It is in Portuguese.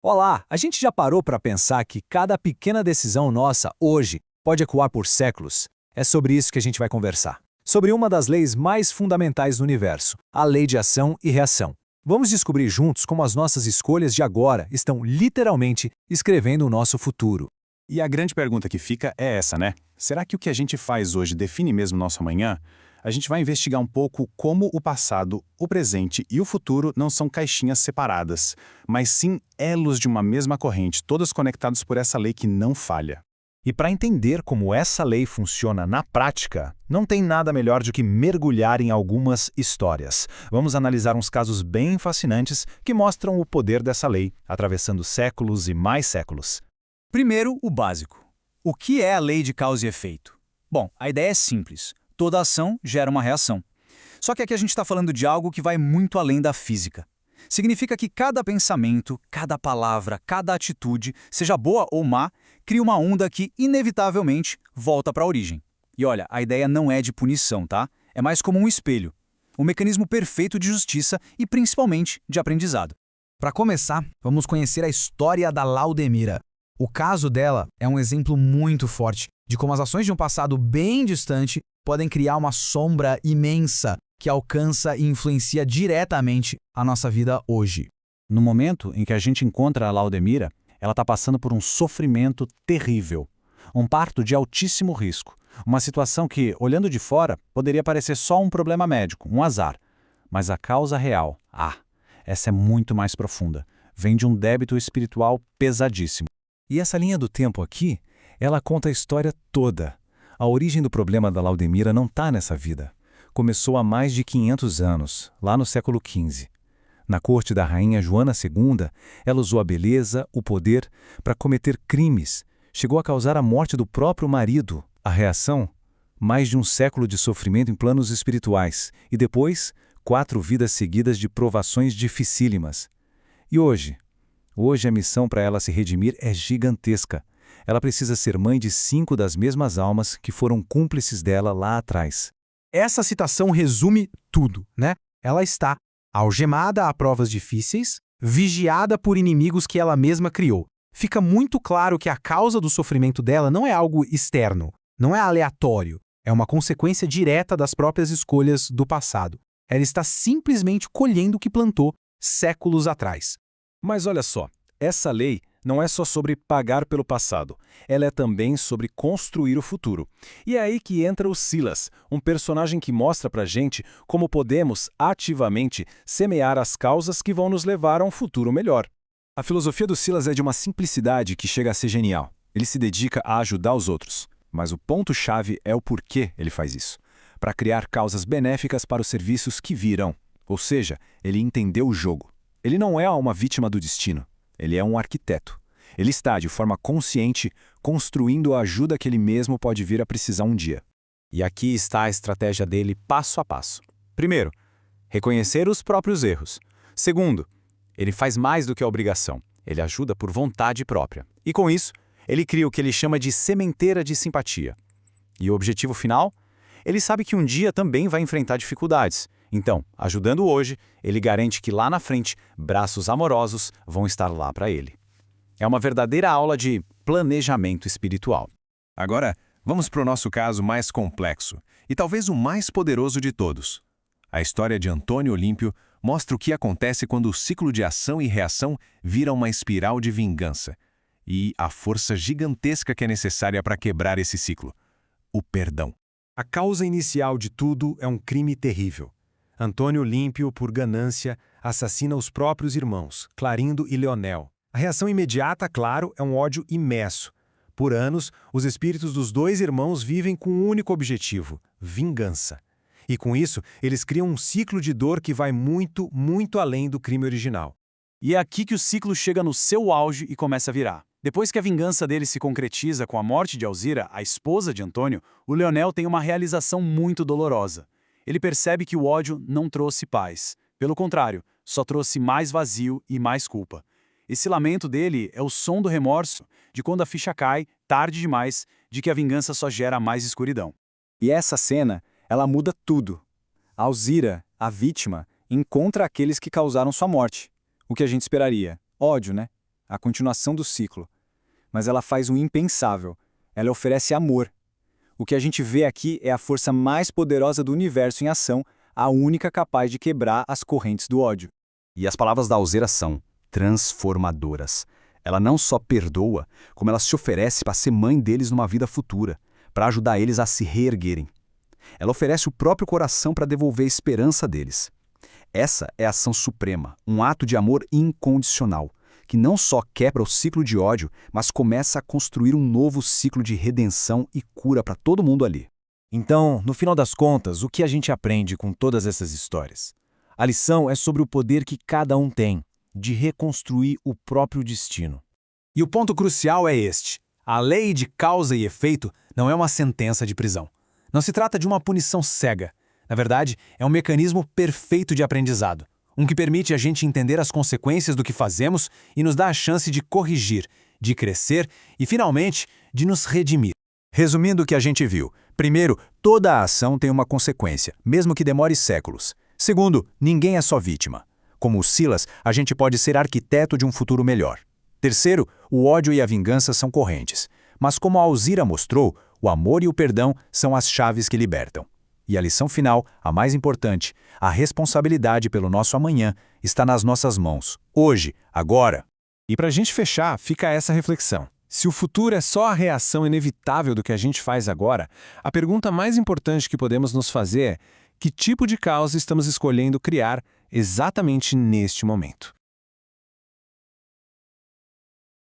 Olá, a gente já parou para pensar que cada pequena decisão nossa hoje pode ecoar por séculos? É sobre isso que a gente vai conversar. Sobre uma das leis mais fundamentais do universo, a lei de ação e reação. Vamos descobrir juntos como as nossas escolhas de agora estão literalmente escrevendo o nosso futuro. E a grande pergunta que fica é essa, né? Será que o que a gente faz hoje define mesmo nosso amanhã? A gente vai investigar um pouco como o passado, o presente e o futuro não são caixinhas separadas, mas sim elos de uma mesma corrente, todos conectados por essa lei que não falha. E para entender como essa lei funciona na prática, não tem nada melhor do que mergulhar em algumas histórias. Vamos analisar uns casos bem fascinantes que mostram o poder dessa lei, atravessando séculos e mais séculos. Primeiro, o básico. O que é a lei de causa e efeito? Bom, a ideia é simples. Toda ação gera uma reação. Só que aqui a gente está falando de algo que vai muito além da física. Significa que cada pensamento, cada palavra, cada atitude, seja boa ou má, cria uma onda que, inevitavelmente, volta para a origem. E olha, a ideia não é de punição, tá? É mais como um espelho. Um mecanismo perfeito de justiça e, principalmente, de aprendizado. Para começar, vamos conhecer a história da Laudemira. O caso dela é um exemplo muito forte de como as ações de um passado bem distante podem criar uma sombra imensa que alcança e influencia diretamente a nossa vida hoje. No momento em que a gente encontra a Laudemira, ela está passando por um sofrimento terrível. Um parto de altíssimo risco. Uma situação que, olhando de fora, poderia parecer só um problema médico, um azar. Mas a causa real, essa é muito mais profunda. Vem de um débito espiritual pesadíssimo. E essa linha do tempo aqui, ela conta a história toda. A origem do problema da Laudemira não está nessa vida. Começou há mais de 500 anos, lá no século XV. Na corte da rainha Joana II, ela usou a beleza, o poder, para cometer crimes. Chegou a causar a morte do próprio marido. A reação? Mais de um século de sofrimento em planos espirituais. E depois, 4 vidas seguidas de provações dificílimas. E hoje? Hoje a missão para ela se redimir é gigantesca. Ela precisa ser mãe de 5 das mesmas almas que foram cúmplices dela lá atrás. Essa citação resume tudo, né? Ela está algemada a provas difíceis, vigiada por inimigos que ela mesma criou. Fica muito claro que a causa do sofrimento dela não é algo externo, não é aleatório, é uma consequência direta das próprias escolhas do passado. Ela está simplesmente colhendo o que plantou séculos atrás. Mas olha só, essa lei não é só sobre pagar pelo passado, ela é também sobre construir o futuro. E é aí que entra o Silas, um personagem que mostra pra gente como podemos ativamente semear as causas que vão nos levar a um futuro melhor. A filosofia do Silas é de uma simplicidade que chega a ser genial. Ele se dedica a ajudar os outros, mas o ponto-chave é o porquê ele faz isso. Para criar causas benéficas para os serviços que virão. Ou seja, ele entendeu o jogo. Ele não é uma vítima do destino. Ele é um arquiteto. Ele está, de forma consciente, construindo a ajuda que ele mesmo pode vir a precisar um dia. E aqui está a estratégia dele passo a passo. Primeiro, reconhecer os próprios erros. Segundo, ele faz mais do que a obrigação. Ele ajuda por vontade própria. E com isso, ele cria o que ele chama de sementeira de simpatia. E o objetivo final? Ele sabe que um dia também vai enfrentar dificuldades. Então, ajudando hoje, ele garante que lá na frente, braços amorosos vão estar lá para ele. É uma verdadeira aula de planejamento espiritual. Agora, vamos para o nosso caso mais complexo e talvez o mais poderoso de todos. A história de Antônio Olímpio mostra o que acontece quando o ciclo de ação e reação vira uma espiral de vingança e a força gigantesca que é necessária para quebrar esse ciclo: o perdão. A causa inicial de tudo é um crime terrível. Antônio Olímpio, por ganância, assassina os próprios irmãos, Clarindo e Leonel. A reação imediata, claro, é um ódio imenso. Por anos, os espíritos dos 2 irmãos vivem com um único objetivo: vingança. E com isso, eles criam um ciclo de dor que vai muito, muito além do crime original. E é aqui que o ciclo chega no seu auge e começa a virar. Depois que a vingança dele se concretiza com a morte de Alzira, a esposa de Antônio, o Leonel tem uma realização muito dolorosa. Ele percebe que o ódio não trouxe paz. Pelo contrário, só trouxe mais vazio e mais culpa. Esse lamento dele é o som do remorso, de quando a ficha cai, tarde demais, de que a vingança só gera mais escuridão. E essa cena, ela muda tudo. Alzira, a vítima, encontra aqueles que causaram sua morte. O que a gente esperaria? Ódio, né? a continuação do ciclo. Mas ela faz o impensável. Ela oferece amor. O que a gente vê aqui é a força mais poderosa do universo em ação, a única capaz de quebrar as correntes do ódio. E as palavras da Alzira são transformadoras. Ela não só perdoa, como ela se oferece para ser mãe deles numa vida futura, para ajudar eles a se reerguerem. Ela oferece o próprio coração para devolver a esperança deles. Essa é a ação suprema, um ato de amor incondicional, que não só quebra o ciclo de ódio, mas começa a construir um novo ciclo de redenção e cura para todo mundo ali. Então, no final das contas, o que a gente aprende com todas essas histórias? A lição é sobre o poder que cada um tem de reconstruir o próprio destino. E o ponto crucial é este: a lei de causa e efeito não é uma sentença de prisão. Não se trata de uma punição cega. Na verdade, é um mecanismo perfeito de aprendizado. Um que permite a gente entender as consequências do que fazemos e nos dá a chance de corrigir, de crescer e, finalmente, de nos redimir. Resumindo o que a gente viu. Primeiro, toda a ação tem uma consequência, mesmo que demore séculos. Segundo, ninguém é só vítima. Como o Silas, a gente pode ser arquiteto de um futuro melhor. Terceiro, o ódio e a vingança são correntes. Mas como a Alzira mostrou, o amor e o perdão são as chaves que libertam. E a lição final, a mais importante, a responsabilidade pelo nosso amanhã está nas nossas mãos. Hoje, agora. E para a gente fechar, fica essa reflexão. Se o futuro é só a reação inevitável do que a gente faz agora, a pergunta mais importante que podemos nos fazer é: que tipo de causa estamos escolhendo criar exatamente neste momento?